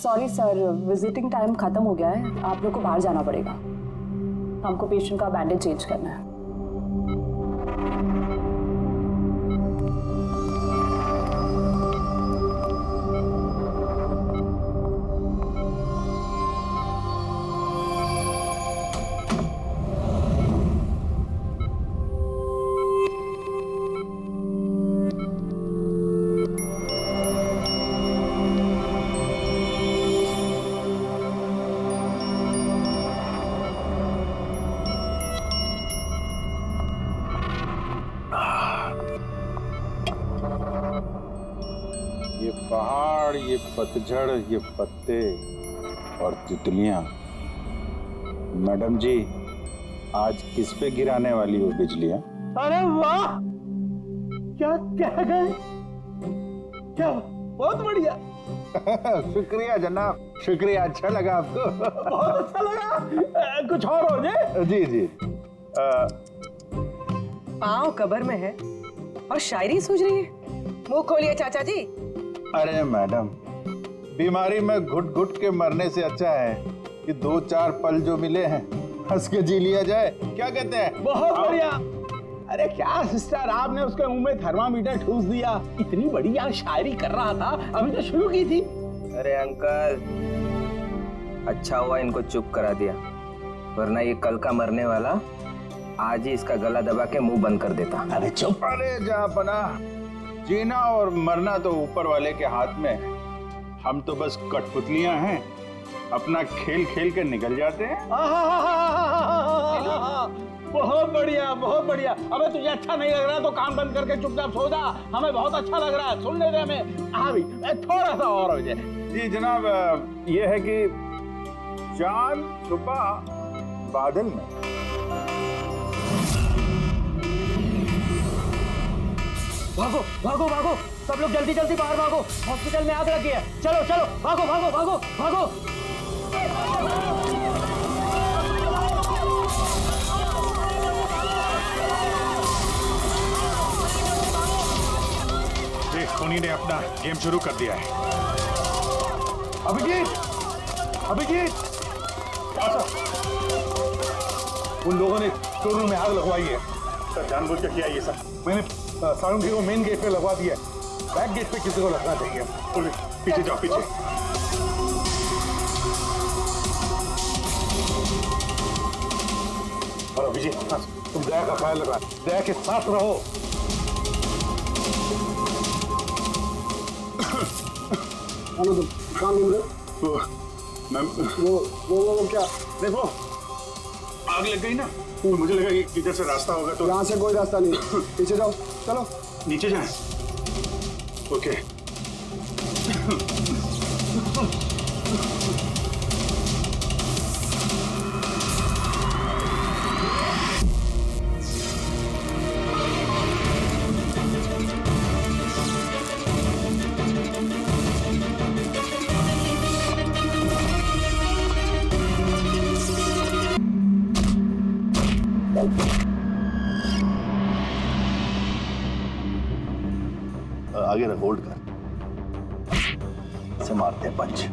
Sorry sir, visiting time खत्म हो गया है, आप लोग को बाहर जाना पड़ेगा। हमको पेशेंट का बैंडेज चेंज करना है। ये पहाड़, ये पतझड़, ये पत्ते और तितलियां। मैडम जी, आज किस पे गिराने वाली हो बिजलियां? अरे वाह, क्या कह गए, क्या बहुत बढ़िया। शुक्रिया जनाब, शुक्रिया। अच्छा लगा आपको? बहुत अच्छा लगा। कुछ और हो जाए? जी जी। पाँव कब्र में है और शायरी सूझ रही है। मुंह खोलिए चाचा जी। अरे मैडम, बीमारी में घुट घुट के मरने से अच्छा है कि 2-4 पल जो मिले हैं हंस के जी लिया जाए। क्या कहते हैं? बहुत बढ़िया। अरे क्या सिस्टर, आपने उसके मुंह में थर्मामीटर ठूस दिया। इतनी बढ़िया शायरी कर रहा था, अभी तो शुरू की थी। अरे अंकल, अच्छा हुआ इनको चुप करा दिया, वरना ये कल का मरने वाला आज ही इसका गला दबा के मुंह बंद कर देता। अरे चुप। अरे जापना, जीना और मरना तो ऊपर वाले के हाथ में है। हम तो बस कठपुतलियां हैं, अपना खेल खेल के निकल जाते हैं। बहुत बढ़िया, बहुत बढ़िया। अबे तुझे अच्छा नहीं लग रहा तो काम बंद करके चुपचाप सो जा। हमें बहुत अच्छा लग रहा है, सुन ले हमें। हाँ भी थोड़ा सा और हो जाए। जी जनाब, ये है कि चांद छुपा बादल में। भागो भागो भागो, सब लोग जल्दी जल्दी बाहर भागो, हॉस्पिटल में आग लगी है। चलो चलो, भागो भागो भागो भागो। खूनी ने अपना गेम शुरू कर दिया है। अभिजीत, अभिजीत, उन लोगों ने शोरूम में आग लगवाई है। सर जानबूझ के किया ये सब। मैंने सारंगी को मेन गेट पे लगवा दिया है, बैक गेट पे किसी को लगना चाहिए। पीछे जाओ, पीछे। और अभिजीत, तुम दया का ख्याल रखना, दया के साथ रहो। कहाँ घूम रहे? वो क्या? देखो, आग लग गई ना, तो मुझे लगा कि इधर से रास्ता होगा। तो यहाँ से कोई रास्ता नहीं, पीछे जाओ, चलो नीचे जाएं। ओके। आगे रख, होल्ड कर, से मारते हैं पंच।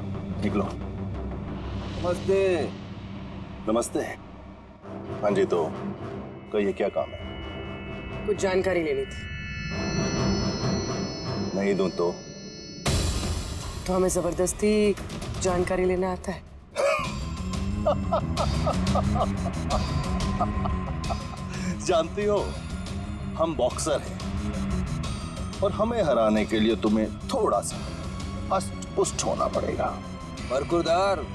निकलो। नमस्ते। नमस्ते। हाँ जी, तो कहिए क्या काम है? कुछ जानकारी लेनी थी। नहीं दूं तो हमें जबरदस्ती जानकारी लेना आता है। जानती हो, हम बॉक्सर हैं और हमें हराने के लिए तुम्हें थोड़ा सा हष्ट पुष्ट होना पड़ेगा। बरकुरदार,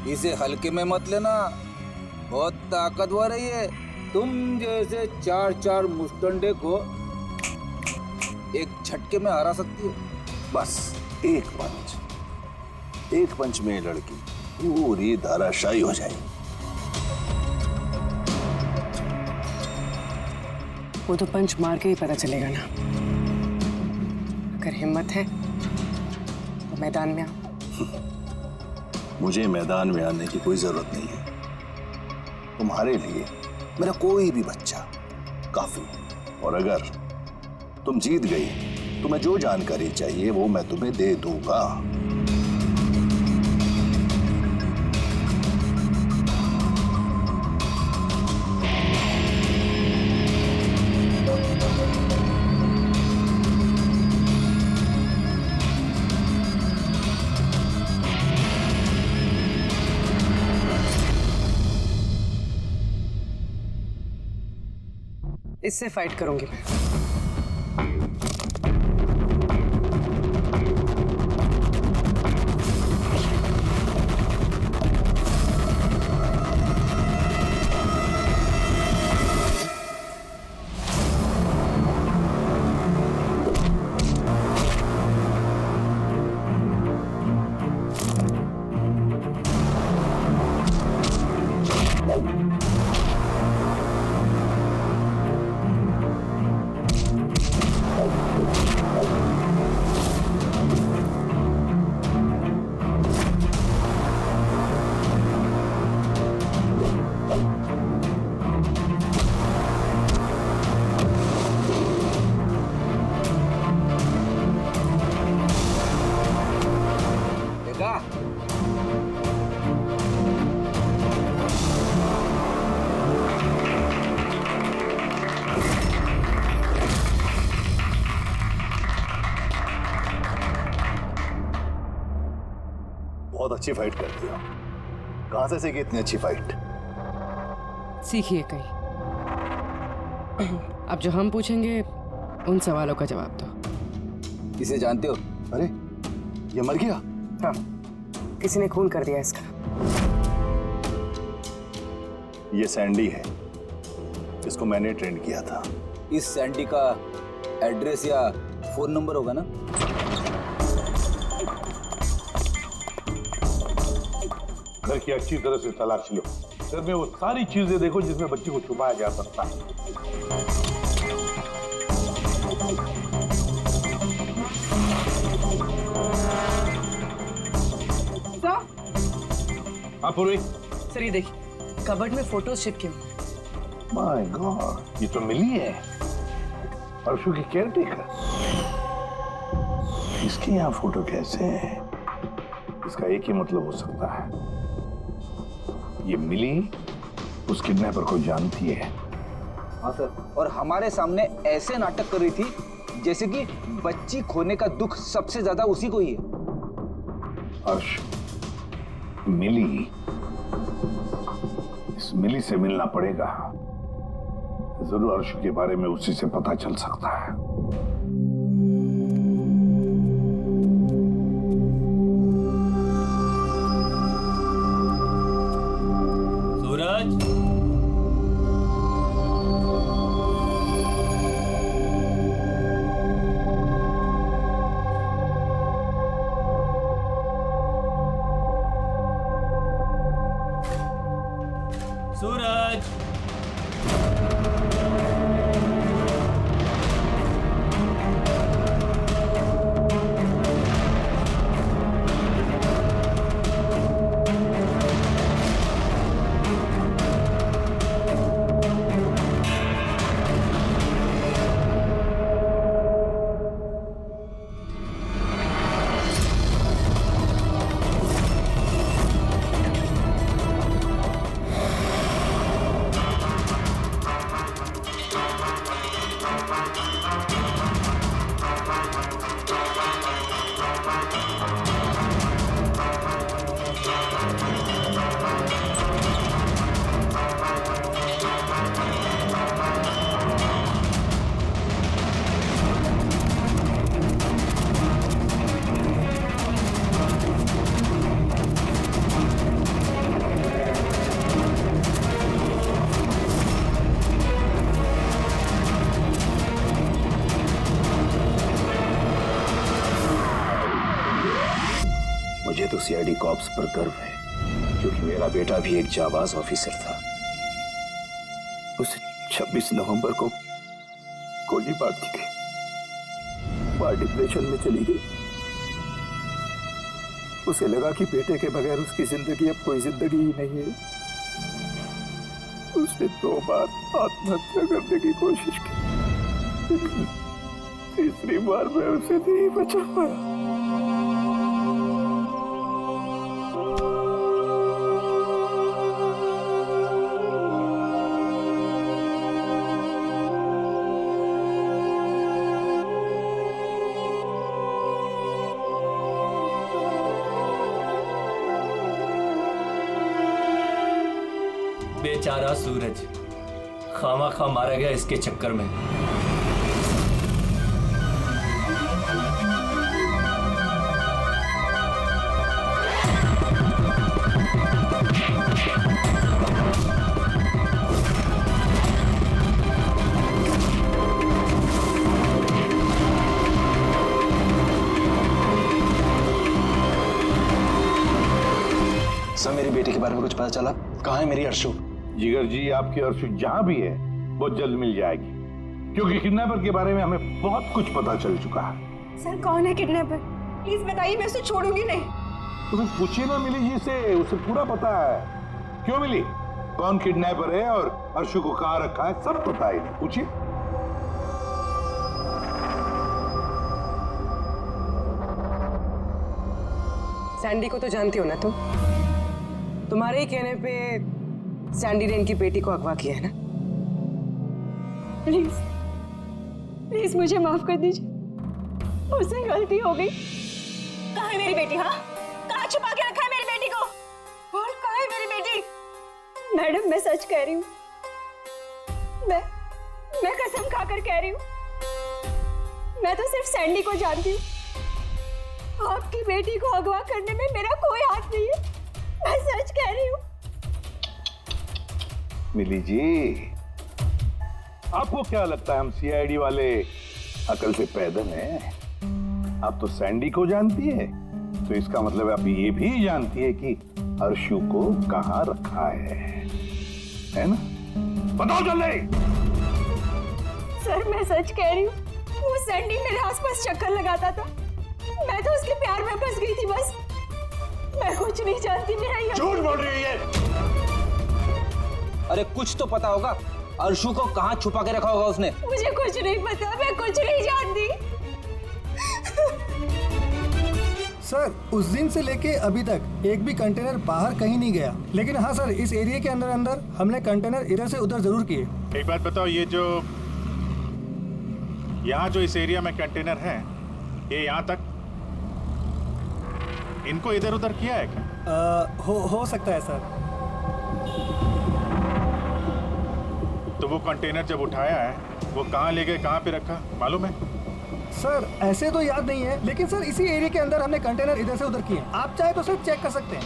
इसे हल्के में मत लेना, बहुत ताकतवर है ये। तुम जैसे 4-4 मुस्टंडे को एक झटके में हरा सकती है। बस एक पंच में लड़की पूरी धराशायी हो जाएगी। वो तो पंच मार के ही पता चलेगा ना। अगर हिम्मत है तो मैदान में आओ। मुझे मैदान में आने की कोई जरूरत नहीं है। तुम्हारे लिए मेरा कोई भी बच्चा काफी है। और अगर तुम जीत गई, तुम्हें जो जानकारी चाहिए वो मैं तुम्हें दे दूंगा। इससे फाइट करूंगी मैं। देखा? बहुत अच्छी फाइट करती हो। कहां से सीखी इतनी अच्छी फाइट? सीखिए कहीं। अब जो हम पूछेंगे उन सवालों का जवाब दो। इसे जानते हो? अरे ये मर गया? हाँ, किसी ने खून कर दिया इसका। ये सैंडी है, इसको मैंने ट्रेन किया था। इस सैंडी का एड्रेस या फोन नंबर होगा ना? घर की अच्छी तरह से तलाश लो। घर में वो सारी चीजें देखो जिसमें बच्ची को छुपाया जा सकता है। हाँ पूर्वी। सर ये देखिए, कबर्ड में फोटोज चिपके हुए हैं। माय गॉड, ये तो मिली है, परसों की केयरटेकर। इसके यहाँ फोटो कैसे है? इसका एक ही मतलब हो सकता है, ये मिली उस किडनैपर को जानती है। हाँ सर, और हमारे सामने ऐसे नाटक कर रही थी जैसे कि बच्ची खोने का दुख सबसे ज्यादा उसी को ही है। हर्ष, मिली, इस मिली से मिलना पड़ेगा। जरूर हर्ष के बारे में उसी से पता चल सकता है। सूरज, सूरज, मुझे तो सीआईडी कॉप्स पर गर्व है, क्योंकि मेरा बेटा भी एक जाबाज ऑफिसर था। उसे 26 नवंबर को गोली मार दी गई। मां डिप्रेशन में चली गई। उसे लगा कि बेटे के बगैर उसकी जिंदगी अब कोई जिंदगी ही नहीं है। उसने 2 बार आत्महत्या करने की कोशिश की, तीसरी बार मैं उसे नहीं बचा पाया। बेचारा सूरज, खामा मारा गया इसके चक्कर में। सर मेरी बेटी के बारे में कुछ पता चला? कहाँ है मेरी अर्शु? जिगर जी, आपकी अर्शु जहां भी है बहुत जल्द मिल जाएगी, क्योंकि किडनैपर के बारे में हमें बहुत कुछ पता चल चुका है। सर कौन है किडनैपर? प्लीज बताइए, मैं उसे छोड़ूंगी नहीं। तुम्हें पूछिए ना मिली जी से, उसे पूरा पता है। क्यों मिली, कौन किडनैपर है और अर्शु को कहाँ रखा है सब पता है, पूछिए। सैंडी को तो जानती हो ना तुम? तुम्हारे ही कहने पे सैंडी ने इनकी बेटी को अगवा किया है ना? प्लीज प्लीज मुझे माफ कर दीजिए, मुझसे गलती हो गई। कहाँ है मेरी बेटी? हाँ, कहाँ छुपा के रखा है मेरी बेटी को? और कहाँ है मेरी बेटी? मैडम मैं सच कह रही हूँ, मैं कसम खाकर कह रही हूँ, मैं तो सिर्फ सैंडी को जानती हूँ। आपकी बेटी को अगवा करने में मेरा कोई हाथ नहीं है, मैं सच कह रही हूँ। मिली जी, आपको क्या लगता है हम सीआईडी वाले अकल से पैदल हैं? आप तो सैंडी को जानती है, तो इसका मतलब आप ये भी जानती है कि अर्शु को कहाँ रखा है ना? बताओ जल्दी। सर मैं सच कह रही हूँ, वो सैंडी मेरे आसपास चक्कर लगाता था, मैं तो उसके प्यार में फंस गई थी बस। मैं कुछ नहीं जानती, मेरा ये झूठ बोल रही है। अरे कुछ तो पता होगा, अर्शु को कहाँ छुपा के रखा होगा उसने? मुझे कुछ नहीं पता, मैं कुछ नहीं जानती। सर उस दिन से लेके अभी तक एक भी कंटेनर बाहर कहीं नहीं गया, लेकिन हाँ सर इस एरिया के अंदर अंदर हमने कंटेनर इधर से उधर जरूर किए। एक बात बताओ, ये जो यहाँ जो इस एरिया में कंटेनर हैं, ये यहाँ तक इनको इधर उधर किया है क्या? हो सकता है सर। तो वो कंटेनर जब उठाया है वो कहाँ ले गए, कहाँ पे रखा मालूम है? सर ऐसे तो याद नहीं है, लेकिन सर इसी एरिया के अंदर हमने कंटेनर इधर से उधर किए। आप चाहे तो सर चेक कर सकते हैं।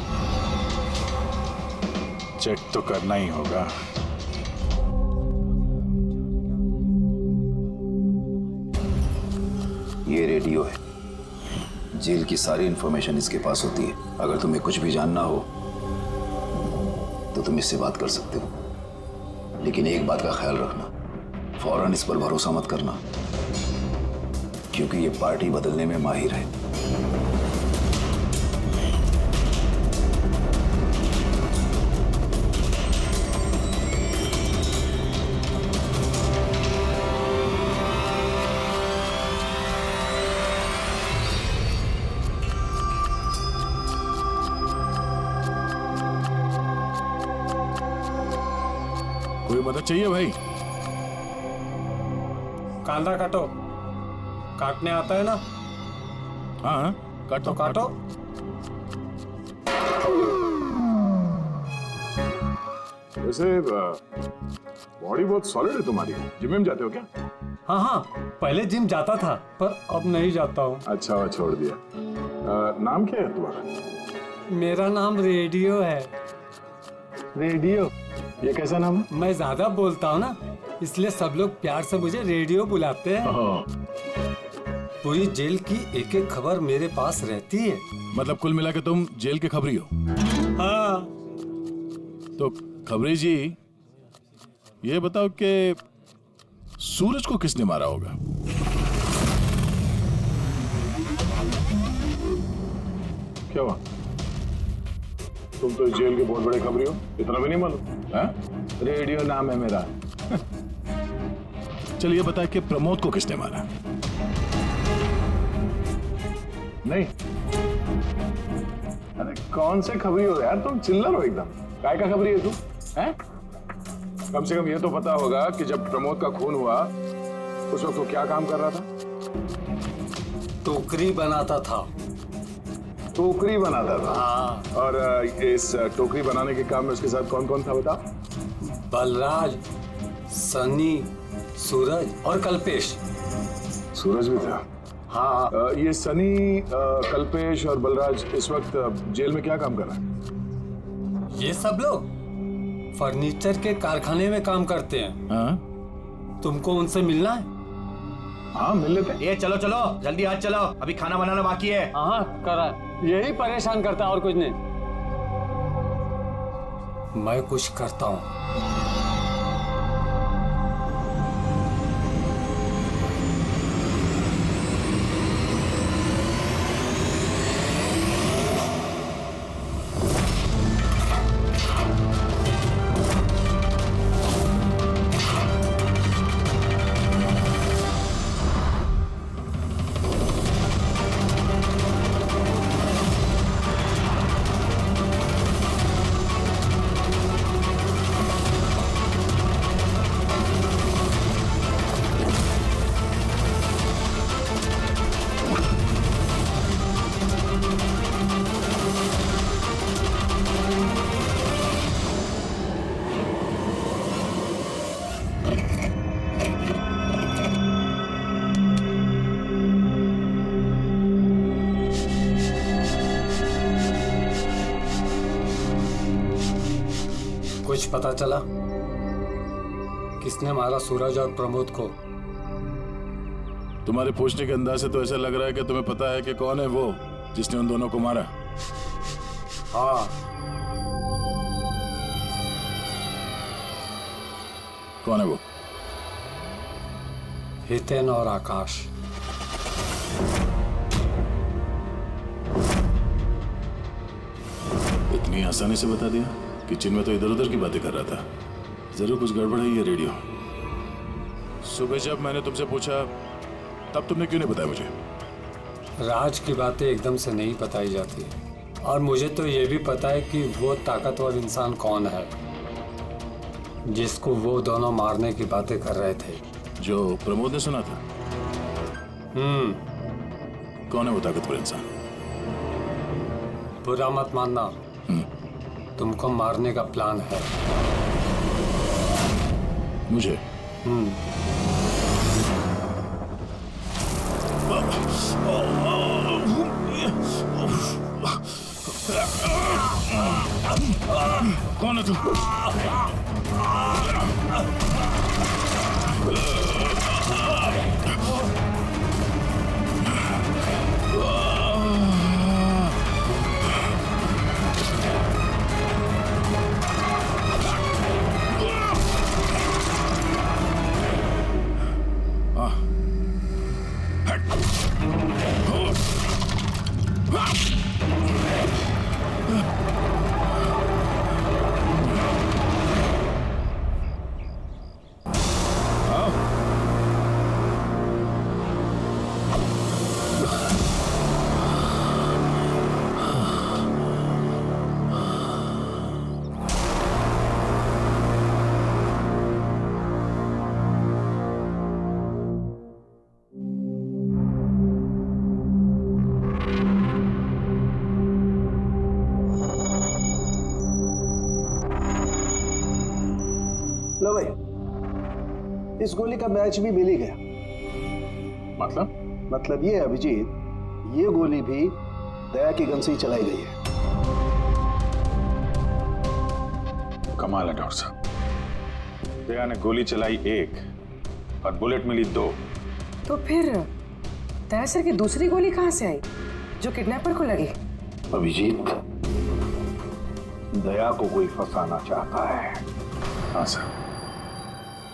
चेक तो करना ही होगा। ये रेडियो है, जेल की सारी इंफॉर्मेशन इसके पास होती है। अगर तुम्हें कुछ भी जानना हो तो तुम इससे बात कर सकते हो, लेकिन एक बात का ख्याल रखना, फौरन इस पर भरोसा मत करना, क्योंकि ये पार्टी बदलने में माहिर है। कोई मदद चाहिए भाई? कांदा काटो, काटने आता है ना? हाँ काटो काटो। वैसे बॉडी बहुत सॉलिड है तुम्हारी, जिम में जाते हो क्या? हाँ हाँ, पहले जिम जाता था पर अब नहीं जाता हूँ। अच्छा वो छोड़ दिया। नाम क्या है तुम्हारा? मेरा नाम रेडियो है। रेडियो? ये कैसा नाम है? मैं ज्यादा बोलता हूँ ना, इसलिए सब लोग प्यार से मुझे रेडियो बुलाते हैं। पूरी जेल की एक एक खबर मेरे पास रहती है। मतलब कुल मिला के तुम जेल के खबरी हो? हाँ। तो खबरी जी ये बताओ कि सूरज को किसने मारा होगा? क्या हुआ? तुम तो जेल के बहुत बड़े खबरी हो, इतना भी नहीं मालूम? रेडियो नाम है मेरा। चलिए बता कि प्रमोद को किसने मारा? नहीं। अरे कौन से खबरी हो यार तुम, चिल्लर हो एकदम। काय का खबरी है तू? हैं? कम से कम ये तो पता होगा कि जब प्रमोद का खून हुआ उस वक्त वो क्या काम कर रहा था? टोकरी बनाता था। टोकरी बनाता था? हाँ। और इस टोकरी बनाने के काम में उसके साथ कौन कौन था बता? बलराज, सनी, सूरज और कल्पेश। सूरज भी था? हाँ। ये सनी, कल्पेश और बलराज इस वक्त जेल में क्या काम कर रहे हैं? ये सब लोग फर्नीचर के कारखाने में काम करते हैं। हाँ? तुमको उनसे मिलना है? हाँ, मिल लेते हैं। ये चलो चलो जल्दी आज चलो, अभी खाना बनाना बाकी है। हाँ करा, यही परेशान करता है और कुछ नहीं। मैं कुछ करता हूँ। कुछ पता चला किसने मारा सूरज और प्रमोद को? तुम्हारे पूछने के अंदाज से तो ऐसा लग रहा है कि तुम्हें पता है कि कौन है वो जिसने उन दोनों को मारा। हाँ। कौन है वो? हितेन और आकाश। इतनी आसानी से बता दिया कि चिन्मय तो इधर उधर की बातें कर रहा था। जरूर कुछ गड़बड़ है ये रेडियो। सुबह जब मैंने तुमसे पूछा तब तुमने क्यों नहीं बताया मुझे? राज की बातें एकदम से नहीं बताई जाती, और मुझे तो ये भी पता है कि वो ताकतवर इंसान कौन है जिसको वो दोनों मारने की बातें कर रहे थे। जो प्रमोद ने सुना था? कौन है वो ताकतवर इंसान? बुरा मत मानना, तुमको मारने का प्लान है। मुझे? कौन है तू? लो भाई, इस गोली का मैच भी मिल ही गया। मतलब ये अभिजीत, ये गोली भी दया की गन से ही चलाई गई है। कमाल है डॉक्टर साहब, दया ने गोली चलाई 1 और बुलेट मिली 2। तो फिर दया सर की दूसरी गोली कहां से आई जो किडनैपर को लगी? अभिजीत, दया को कोई फंसाना चाहता है। हाँ सर,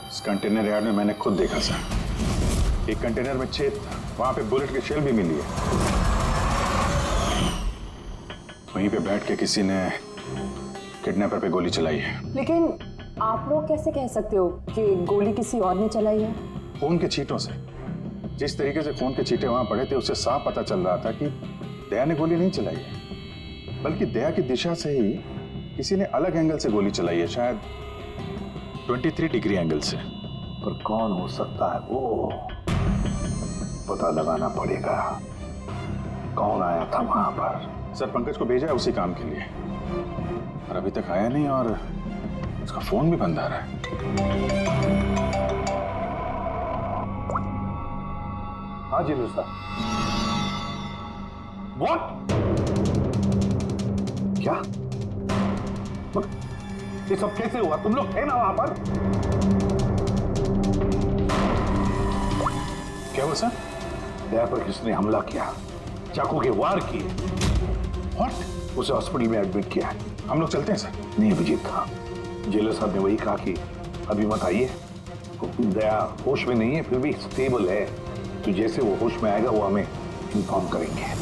इस कंटेनर यार्ड में मैंने खुद देखा सर। एक कंटेनर में छेद था, वहां पे बुलेट की शेल भी मिली है। वहीं पे बैठ के किसी ने किडनैपर पे गोली चलाई है। लेकिन आप लोग कैसे कह सकते हो कि गोली किसी और ने चलाई है? खून के छींटों से, जिस तरीके से खून के छींटे वहां पड़े थे उससे साफ पता चल रहा था कि दया ने गोली नहीं चलाई है, बल्कि दया की दिशा से ही किसी ने अलग एंगल से गोली चलाई है, शायद 23 डिग्री एंगल से। पर कौन हो सकता है वो, पता लगाना पड़ेगा। कौन आया था वहां पर? सर पंकज को भेजा है उसी काम के लिए, और अभी तक आया नहीं, और उसका फोन भी बंद आ रहा है। हाँ जी सर। What? क्या? ये सब कैसे हुआ? तुम लोग थे ना वहां पर? क्या हुआ सर? दया पर किसने हमला किया, चाकू के वार किए। What? उसे हॉस्पिटल में एडमिट किया है। हम लोग चलते हैं सर। नहीं अभिजीत, हाँ जेलर साहब ने वही कहा कि अभी मत आइए। दया होश में नहीं है, फिर भी स्टेबल है, तो जैसे वो होश में आएगा वो हमें इन्फॉर्म करेंगे।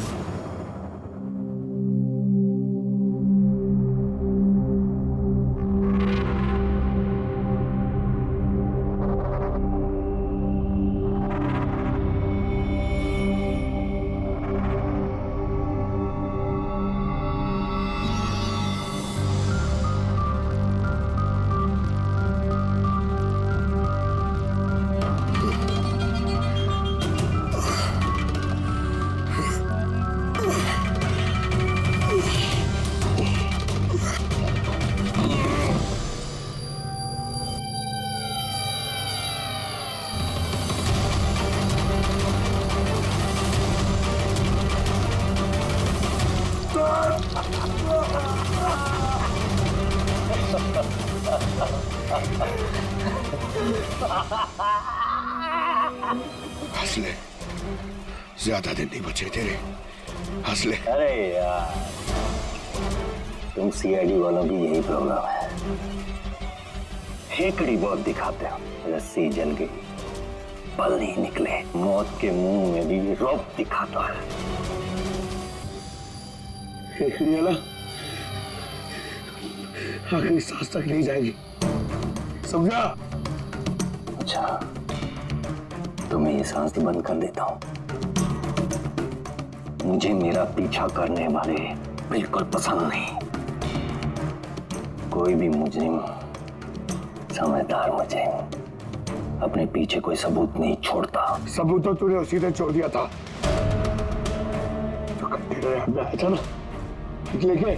हंस ले, ज्यादा दिन नहीं बचे तेरे, हंस ले। अरे यार, तुम सीआईडी वालों की यही प्रॉब्लम है, हेकड़ी बहुत दिखाते हो। रस्सी जल गई, पल नहीं निकले, मौत के मुंह में भी रौब दिखाता है। हेकड़ी वाला आखिरी सांस तक नहीं जाएगी, समझा? अच्छा, तो मैं ये सांस बंद कर देता हूं। मुझे मेरा पीछा करने वाले बिल्कुल पसंद नहीं। कोई भी मुजरिम, समझदार मुजरिम अपने पीछे कोई सबूत नहीं छोड़ता। सबूत तो तूने उसी दिन छोड़ दिया था जो कंटेनर याद में आया था ना, लेके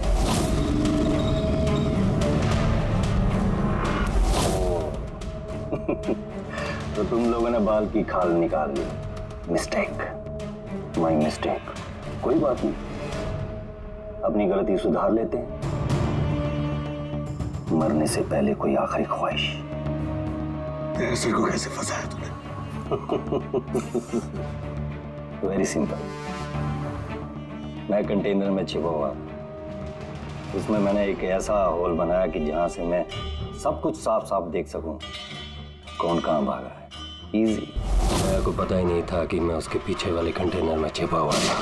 तो तुम लोगों ने बाल की खाल निकाल ली। Mistake, my mistake. कोई बात नहीं, अपनी गलती सुधार लेते हैं। मरने से पहले कोई आखिरी ख्वाहिश। तेरे सिर को कैसे फंसाया तूने? Very simple. मैं कंटेनर में छिपा हुआ, उसमें मैंने एक ऐसा होल बनाया कि जहां से मैं सब कुछ साफ साफ देख सकूं कौन कहां भागा है। इजी। मेरे को पता ही नहीं था कि मैं उसके पीछे वाले कंटेनर में छिपा हुआ था।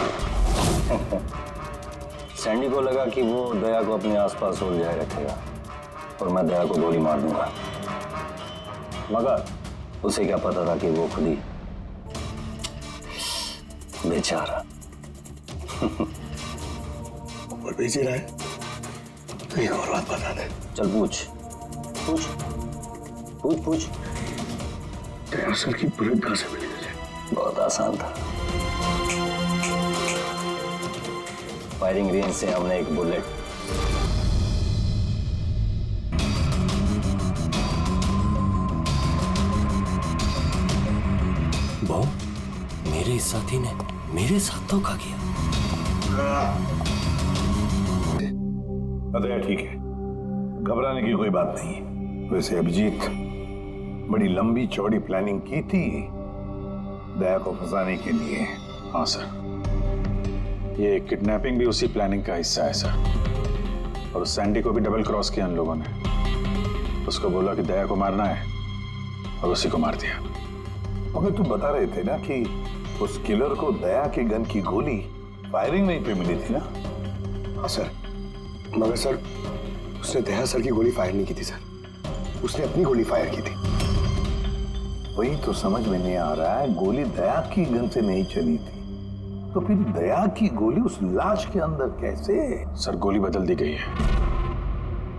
सैंडी को लगा कि वो दया को अपने आसपास उलझाए रखेगा और मैं दया को गोली मार दूंगा, मगर उसे क्या पता था कि वो खुद ही बेचारा ऊपर बेच रहा है। तो एक और बात बता दे। चल पूछ पूछ पूछ पूछ। दया सर की बुलेट कहां से मिली तुझे? बहुत आसान था। फायरिंग रेंज से हमने एक बुलेट बॉम्ब मेरे साथी ने मेरे साथ धोखा किया। अरे ठीक है, घबराने की कोई बात नहीं। वैसे अभिजीत बड़ी लंबी चौड़ी प्लानिंग की थी दया को फंसाने के लिए। हाँ सर, ये किडनैपिंग भी उसी प्लानिंग का हिस्सा है सर। और उस सैंडी को भी डबल क्रॉस किया उन लोगों ने। उसको बोला कि दया को मारना है और उसी को मार दिया। मगर तुम बता रहे थे ना कि उस किलर को दया के गन की गोली फायरिंग नहीं पे मिली थी ना? हाँ सर, मगर सर उसने दया सर की गोली फायर नहीं की थी सर, उसने अपनी गोली फायर की थी। वही तो समझ में नहीं आ रहा है, गोली दया की गन से नहीं चली थी तो फिर दया की गोली उस लाश के अंदर कैसे? सर गोली बदल दी गई है।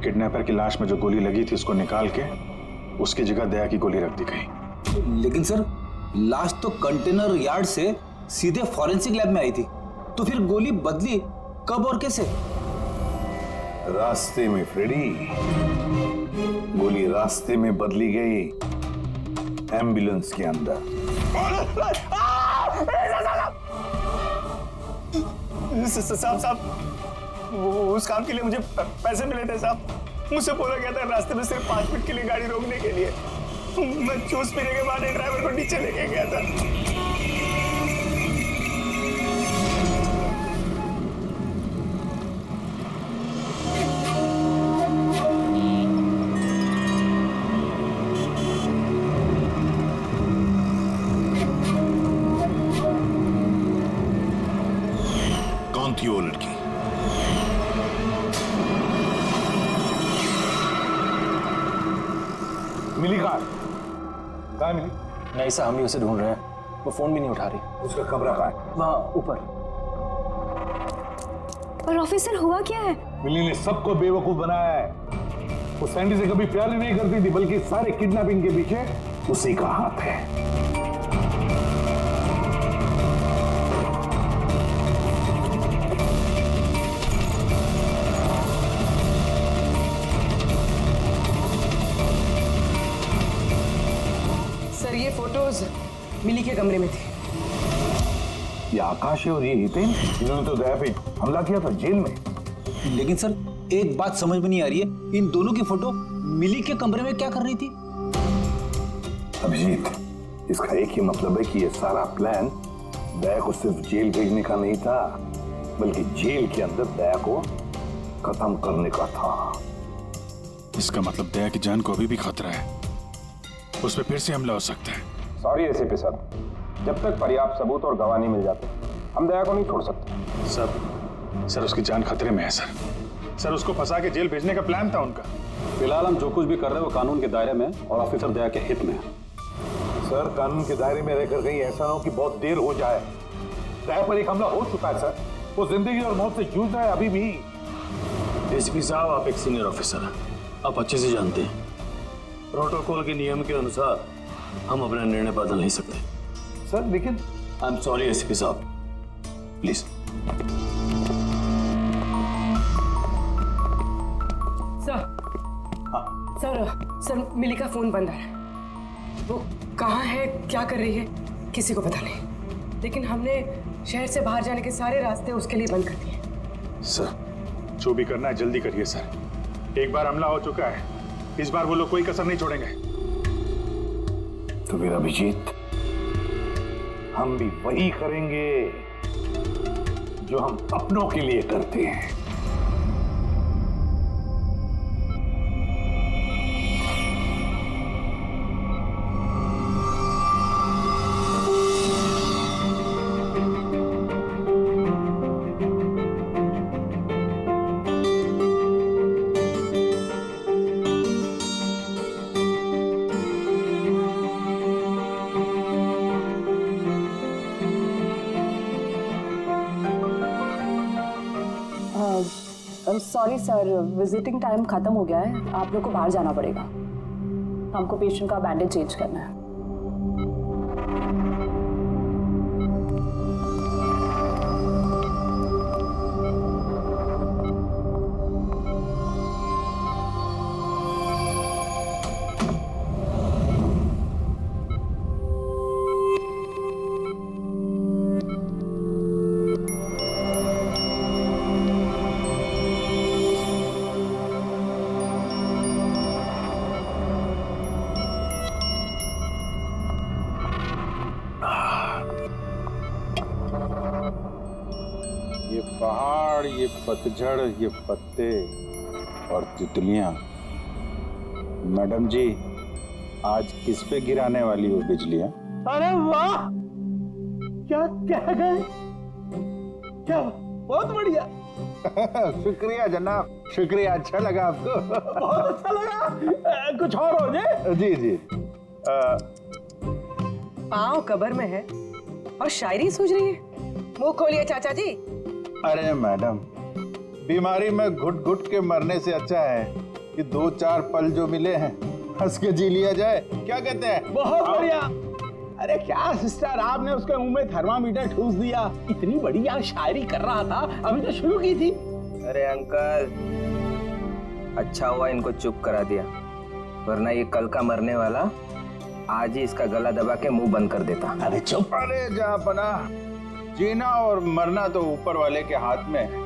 किडनैपर की लाश में जो गोली लगी थी उसको निकाल के उसकी जगह दया की गोली रख दी गई। लेकिन सर लाश तो कंटेनर यार्ड से सीधे फॉरेंसिक लैब में आई थी, तो फिर गोली बदली कब और कैसे? रास्ते में फ्रेडी, रास्ते में बदली गई एम्बुलेंस के अंदर। साहब वो उस काम के लिए मुझे पैसे मिले थे साहब। मुझसे बोला गया था रास्ते में सिर्फ 5 मिनट के लिए गाड़ी रोकने के लिए। मैं जूस पीने के बाद ड्राइवर को नीचे लेके गया था। कौन थी वो लड़की? मिली कहाँ मिली? नहीं साहब, हम ही उसे ढूंढ रहे हैं। वो फोन भी नहीं उठा रही। उसका कमरा कहाँ है? वहाँ ऊपर। और ऑफिसर हुआ क्या है? मिली ने सबको बेवकूफ बनाया है। वो सैंडी से कभी प्यार ही नहीं करती थी, बल्कि सारे किडनैपिंग के पीछे उसी का हाथ है। सर ये फोटोज मिली के कमरे में थी। ये आकाश है और ये हितेन, इन्होंने तो दया पे हमला किया था जेल में। लेकिन सर एक बात समझ में नहीं आ रही है, इन दोनों की फोटो मिली के कमरे में क्या कर रही थी? अभिजीत, इसका एक ही मतलब है कि ये सारा प्लान दया को सिर्फ जेल भेजने का नहीं था, बल्कि जेल के अंदर दया को खत्म करने का था। इसका मतलब दया की जान को अभी भी खतरा है, उस पर फिर से हमला हो सकता है। सॉरी एसीपी साहब, जब तक पर्याप्त सबूत और गवाह नहीं मिल जाते हम दया को नहीं छोड़ सकते। सर उसकी जान खतरे में है सर उसको फंसा के जेल भेजने का प्लान था उनका। फिलहाल हम जो कुछ भी कर रहे हैं वो कानून के दायरे में और ऑफिसर दया के हित में है। सर कानून के दायरे में रहकर कहीं ऐसा ना हो कि बहुत देर हो जाए। दया पर एक हमला हो चुका है सर, वो जिंदगी और मौत से जूझ रहा है अभी भी। एसपी साहब, आप एक सीनियर ऑफिसर हैं, आप अच्छे से जानते हैं प्रोटोकॉल के नियम के अनुसार हम अपना निर्णय बदल नहीं सकते। सर लेकिन आई एम सॉरी एसपी साहब, प्लीज। सर मिली का फोन बंद आ रहा है। वो कहाँ है, क्या कर रही है, किसी को पता नहीं। लेकिन हमने शहर से बाहर जाने के सारे रास्ते उसके लिए बंद कर दिए। सर जो भी करना है जल्दी करिए सर, एक बार हमला हो चुका है, इस बार वो लोग कोई कसर नहीं छोड़ेंगे। तो फिर अभिजीत, हम भी वही करेंगे जो हम अपनों के लिए करते हैं। सॉरी सर, विजिटिंग टाइम खत्म हो गया है, आप लोग को बाहर जाना पड़ेगा। हमको पेशेंट का बैंडेज चेंज करना है। ये पहाड़, ये पतझड़, ये पत्ते और तितलियां। मैडम जी, आज किस पे गिराने वाली हो बिजलियां? अरे वाह, क्या कह गए, क्या बहुत बढ़िया। शुक्रिया जनाब, शुक्रिया। अच्छा लगा आपको? बहुत अच्छा लगा। कुछ और हो जाए? जी जी। पाँव कब्र में है और शायरी सूझ रही है। मुंह खोलिए चाचा जी। अरे मैडम, बीमारी में घुट घुट के मरने से अच्छा है कि 2-4 पल जो मिले हैं हंस के जी लिया जाए। क्या कहते हैं? बहुत बढ़िया। अरे क्या सिस्टर, आपने उसके मुंह में थर्मामीटर ठूस दिया। इतनी बढ़िया शायरी कर रहा था, अभी तो शुरू की थी। अरे अंकल, अच्छा हुआ इनको चुप करा दिया, वरना ये कल का मरने वाला आज ही इसका गला दबा के मुंह बंद कर देता। अरे चुप। अरे जहाँ पना, जीना और मरना तो ऊपर वाले के हाथ में है।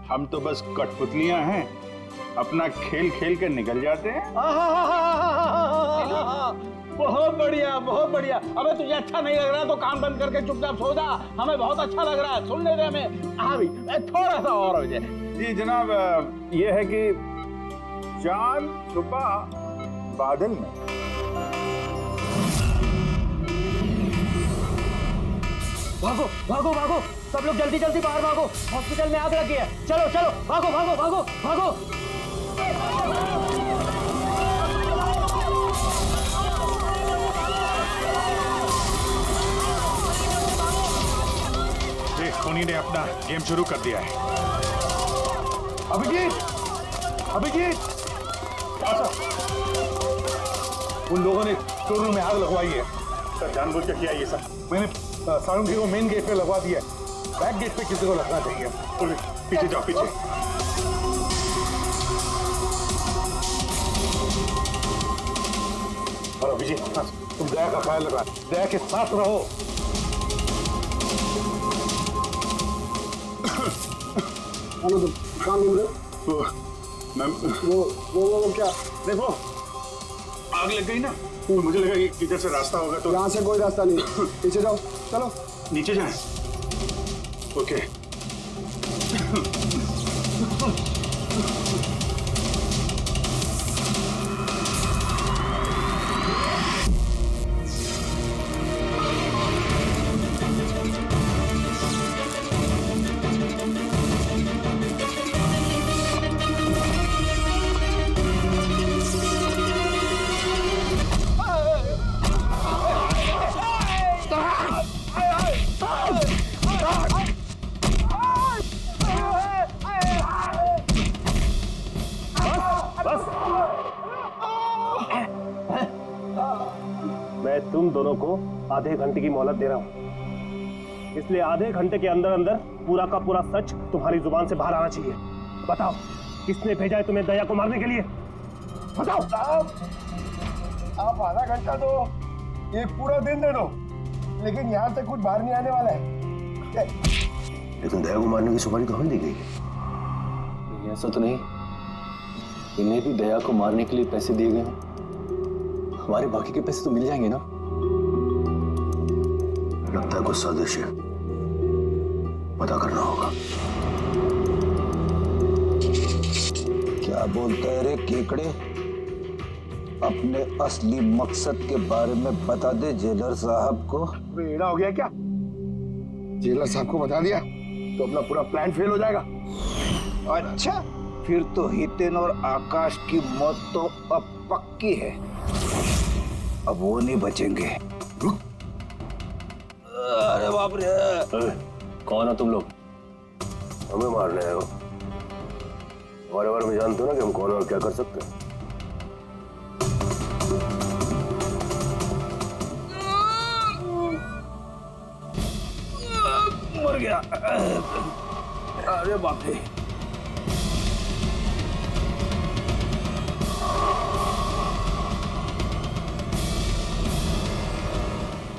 हम तो बस कठपुतलियां हैं, अपना खेल खेल के निकल जाते हैं। बहुत बढ़िया, बहुत बढ़िया। अबे तुझे अच्छा नहीं लग रहा तो काम बंद करके चुपचाप सो जा। हमें बहुत अच्छा लग रहा है, सुन ले रहे हमें। हाँ भी थोड़ा सा और हो जाए। जी जनाब, ये है कि चांद छुपा बादल में। भागो भागो भागो, सब लोग जल्दी जल्दी बाहर भागो, हॉस्पिटल में आग लगी है। चलो चलो भागो भागो भागो भागो। उन्हीं ने अपना गेम शुरू कर दिया है। अभिजीत, अभिजीत, उन लोगों ने स्टोर रूम में आग लगवाई है। सर जानबूझ के किया ये सब। मैंने सारुंगी को मेन गेट पे लगवा दिया है। बैक गेट पे किसी को लगना चाहिए। पीछे जाओ, पीछे। और अभिजीत, तुम दया का ख्याल रखना, दया के साथ रहो। काम वो क्या देखो, आग लग गई ना, तो मुझे लगा कि इधर से रास्ता होगा। तो यहाँ से कोई रास्ता नहीं, पीछे जाओ, चलो नीचे जाएं। ओके। तुम दोनों को आधे घंटे की मोहलत दे रहा हूं, इसलिए आधे घंटे के अंदर अंदर पूरा का पूरा सच तुम्हारी जुबान से बाहर आना चाहिए। बताओ, किसने भेजा है तुम्हें दया को मारने के लिए? बताओ। आप आधा घंटा दो, एक पूरा दिन दे दो, लेकिन यहाँ से कुछ बाहर नहीं आने वाला है। लेकिन दया को मारने की सुपारी तो हमें दी गई है। ऐसा तो नहीं, इन्हें भी दया को मारने के लिए पैसे दिए गए हैं। हमारे बाकी के पैसे तो मिल जाएंगे ना? लगता है कुछ साजिश है, पता करना होगा। क्या बोलता है रे केकड़े? अपने असली मकसद के बारे में बता दे जेलर साहब को। बेड़ा हो गया क्या? जेलर साहब को बता दिया तो अपना पूरा प्लान फेल हो जाएगा। अच्छा, फिर तो हितेन और आकाश की मौत तो अब पक्की है। अब वो नहीं बचेंगे। अरे बाप रे! कौन हो तुम लोग? हमें मारने आए हो? हमारे बारे में जानते हो ना कि हम कौन और क्या कर सकते हैं। मर गया। अरे बाप रे!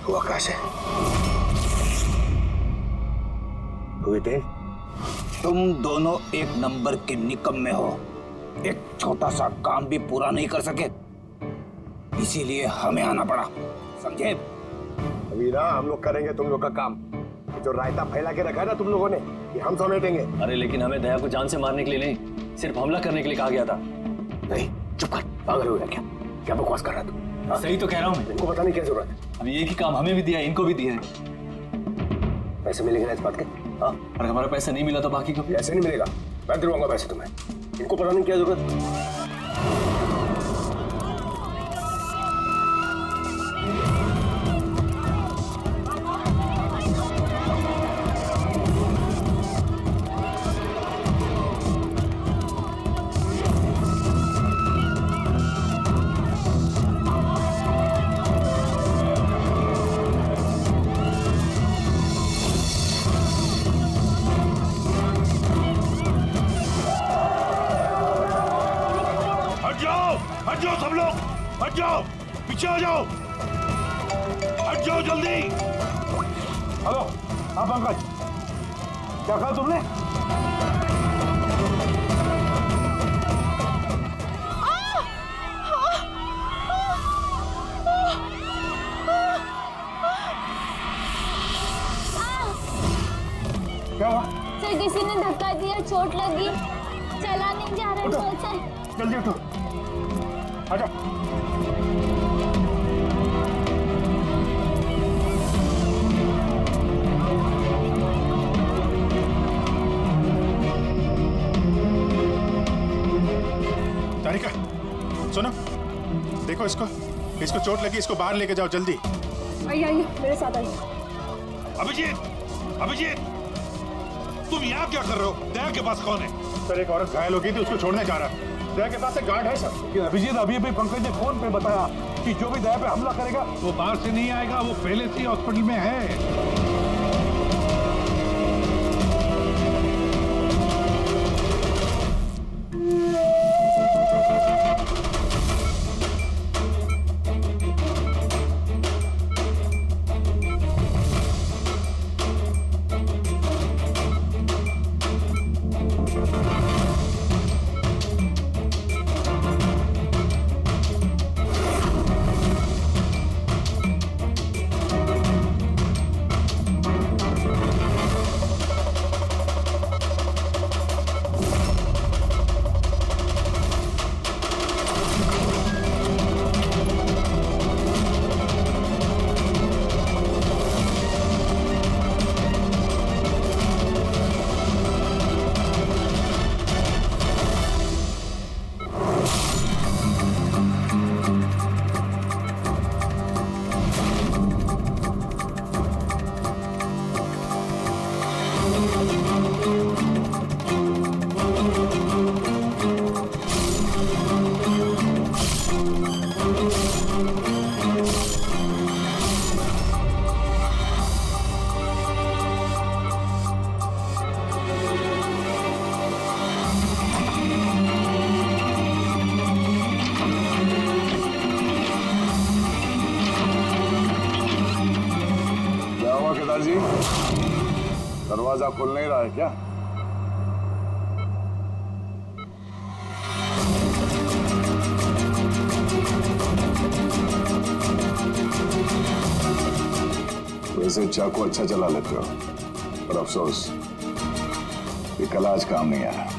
वो आकाश है। तुम दोनों एक नंबर के निकम्मे हो। एक छोटा सा काम भी पूरा नहीं कर सके, इसीलिए हमें आना पड़ा, समझे? अभी ना हम लोग करेंगे तुम लोग का काम। जो रायता फैला के रखा है ना तुम लोगों ने, ये हम समेटेंगे। अरे लेकिन हमें दया को जान से मारने के लिए नहीं, सिर्फ हमला करने के लिए कहा गया था। नहीं, चुप कर, पागल हो गया क्या? क्या बकवास कर रहा है तू? सही तो कह रहा हूँ मैं। इनको बताने की क्या जरूरत है? अभी एक ही काम हमें भी दिया है, इनको भी दिया है। पैसे मिलेंगे ना इस बात के? हाँ, और हमारा पैसा नहीं मिला तो बाकी को ऐसे नहीं मिलेगा। मैं दिलवाऊंगा पैसे तुम्हें। इनको बताने की क्या जरूरत? हट जाओ सब लोग, हट जाओ, पीछे आ जाओ, हट जाओ जल्दी। हेलो, हाँ पंकज, क्या कहा तुमने? क्या हुआ? सर किसी ने धक्का दिया, चोट लगी, चला नहीं जा रहा है सर। जल्दी उठो, आ जाओ। तारिका, सुनो, देखो इसको चोट लगी, इसको बाहर लेके जाओ जल्दी। आइए मेरे साथ आइए। अभिजीत, तुम यहाँ क्या कर रहे हो? दया के पास कौन है? सर एक औरत घायल हो गई थी, उसको छोड़ने जा रहा। दया के पास एक गार्ड है सर। लेकिन अभिजीत, अभी पंकज ने फोन पे बताया कि जो भी दया पे हमला करेगा वो बाहर से नहीं आएगा, वो पहले से ही हॉस्पिटल में है। जी, दरवाजा खुल नहीं रहा है क्या? वैसे चाकू अच्छा चला लेते हो, पर अफसोस ये कल आज काम नहीं आया।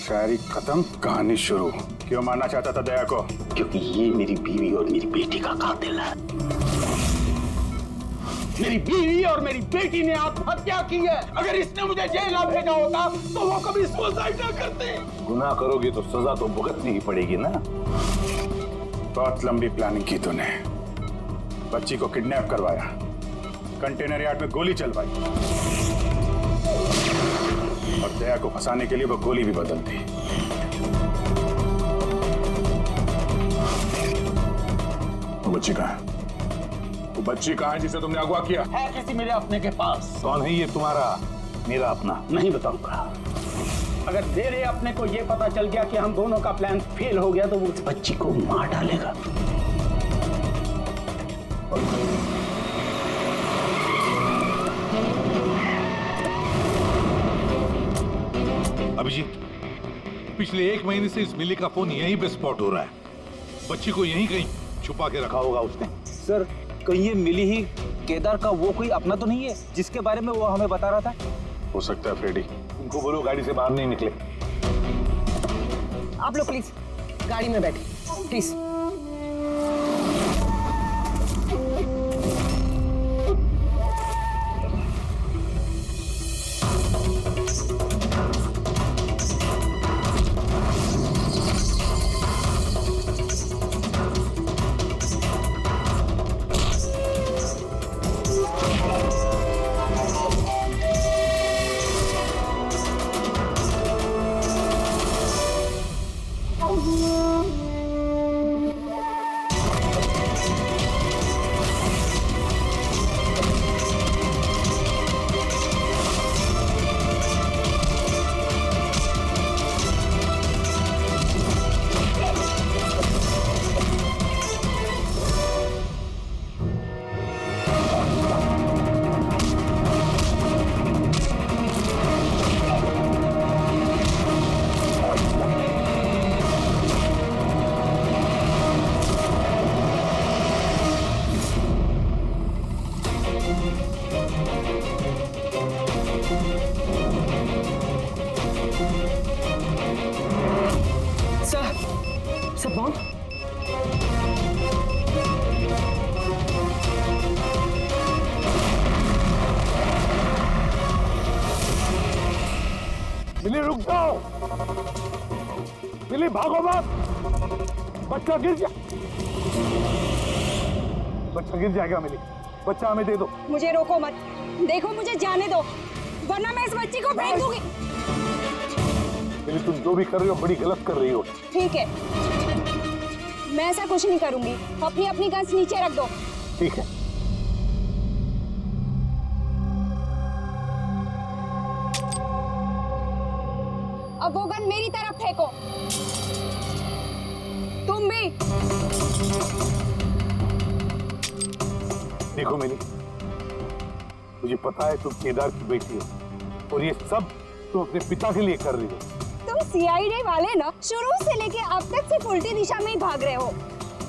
शायरी खत्म, कहानी शुरू। क्यों मारना चाहता था दया को? क्योंकि ये मेरी बीवी और मेरी बेटी का कातिल है। मेरी बीवी और मेरी बेटी ने आत्महत्या की है। अगर इसने मुझे जेल ना भेजा होता तो वो कभी सुसाइड ना करते। गुनाह करोगे तो सजा तो भुगतनी ही पड़ेगी ना। बहुत लंबी प्लानिंग की तूने। बच्ची को किडनैप करवाया, कंटेनर यार्ड में गोली चलवाई और दया को फंसाने के लिए वो गोली भी बदल दी। वो बच्ची कहाँ है? वो बच्ची कहाँ है जिसे तुमने अगवा किया? है किसी मेरे अपने के पास। कौन है ये तुम्हारा? मेरा अपना? नहीं बताऊंगा। अगर मेरे अपने को ये पता चल गया कि हम दोनों का प्लान फेल हो गया तो वो उस बच्ची को मार डालेगा। अभिजीत, पिछले 1 महीने से इस मिली का फोन यहीं पे स्पॉट हो रहा है। बच्ची को यहीं कहीं छुपा के रखा होगा उसने। सर, कहीं ये मिली ही केदार का वो कोई अपना तो नहीं है जिसके बारे में वो हमें बता रहा था? हो सकता है फ्रेडी। उनको बोलो गाड़ी से बाहर नहीं निकले। आप लोग प्लीज गाड़ी में बैठे, प्लीज। सब बॉम्ब? मिली रुक जाओ, मिली भागो मत, बच्चा गिर जाएगा मिली, बच्चा हमें दे दो। मुझे रोको मत, देखो मुझे जाने दो, वरना मैं इस बच्ची को फेंक दूंगी। मिली तुम जो भी कर रही हो बड़ी गलत कर रही हो। ठीक है, मैं ऐसा कुछ नहीं करूंगी, अपनी अपनी गन्स नीचे रख दो। ठीक है। अब वो गन मेरी तरफ फेंको, तुम भी। देखो मिली, मुझे पता है तुम केदार की बेटी हो और ये सब तुम अपने पिता के लिए कर रही हो। तुम सीआईडी वाले ना शुरू से लेके अब तक सिर्फ उल्टी दिशा में ही भाग रहे हो।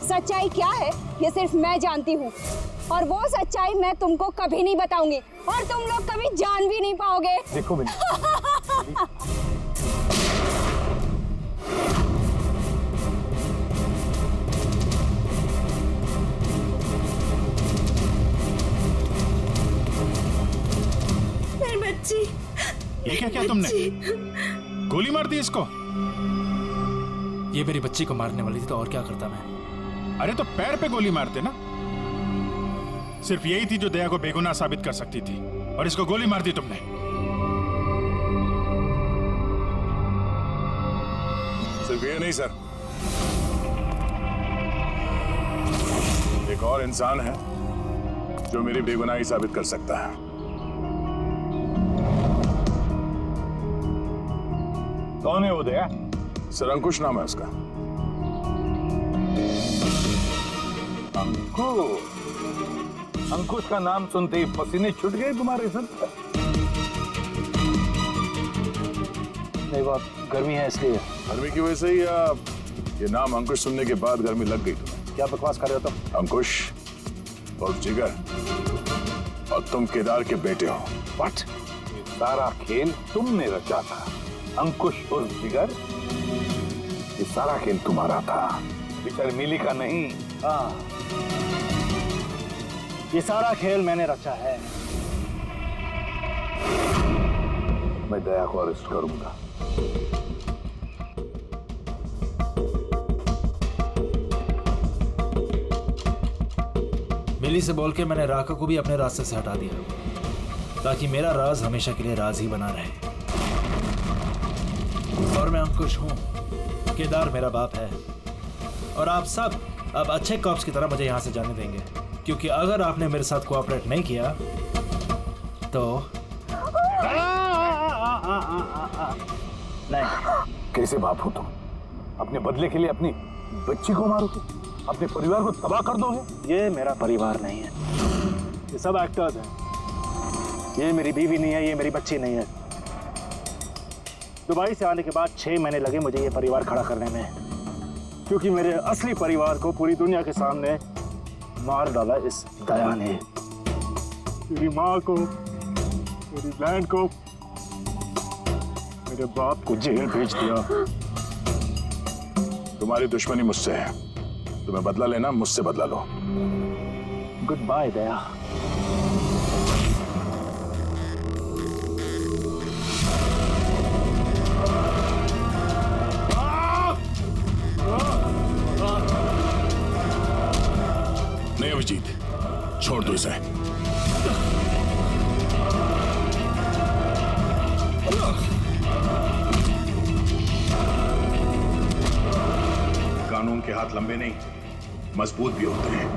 सच्चाई क्या है ये सिर्फ मैं जानती हूँ, और वो सच्चाई मैं तुमको कभी नहीं बताऊंगी और तुम लोग कभी जान भी नहीं पाओगे। देखो मिली, बच्ची, ये क्या किया तुमने? गोली मार दी इसको? ये मेरी बच्ची को मारने वाली थी तो और क्या करता मैं? अरे तो पैर पे गोली मारते ना। सिर्फ यही थी जो दया को बेगुनाह साबित कर सकती थी और इसको गोली मार दी तुमने। सिर्फ ये नहीं सर, एक और इंसान है जो मेरी बेगुनाही साबित कर सकता है। कौन है वो दया? सर अंकुश नाम है उसका। अंकुश का नाम सुनते ही पसीने छूट गए तुम्हारे सर? नहीं बात गर्मी है इसलिए। गर्मी की वजह से ही या ये नाम अंकुश सुनने के बाद गर्मी लग गई तुम्हें? क्या बकवास कर रहे हो तुम? अंकुश और जिगर और तुम केदार के बेटे हो। व्हाट? ये सारा खेल तुमने रचा था? अंकुश और जिगर, ये सारा खेल तुम्हारा था, बेचारी मिली का नहीं। हाँ, ये सारा खेल मैंने रचा है। मैं दया को अरेस्ट करूंगा। मिली से बोल के मैंने राका को भी अपने रास्ते से हटा दिया ताकि मेरा राज हमेशा के लिए राज ही बना रहे। और मैं अंकुश हूं, केदार मेरा बाप है, और आप सब अब अच्छे कॉप्स की तरह मुझे यहां से जाने देंगे, क्योंकि अगर आपने मेरे साथ कोऑपरेट नहीं किया तो नहीं। कैसे बाप हो तुम? अपने बदले के लिए अपनी बच्ची को मारोगे, अपने परिवार को तबाह कर दोगे? ये मेरा परिवार नहीं है, ये सब एक्टर्स हैं। ये मेरी बीवी नहीं है, ये मेरी बच्ची नहीं है। दुबई से आने के बाद 6 महीने लगे मुझे ये परिवार खड़ा करने में, क्योंकि मेरे असली परिवार को पूरी दुनिया के सामने मार डाला इस दया ने। मेरी माँ को, मेरी बहन को, मेरे बाप को जेल भेज दिया। तुम्हारी दुश्मनी मुझसे है, तुम्हें बदला लेना, मुझसे बदला लो। गुड बाय दया। नहीं अभिजीत, छोड़ दो इसे। कानून के हाथ लंबे नहीं, मजबूत भी होते हैं।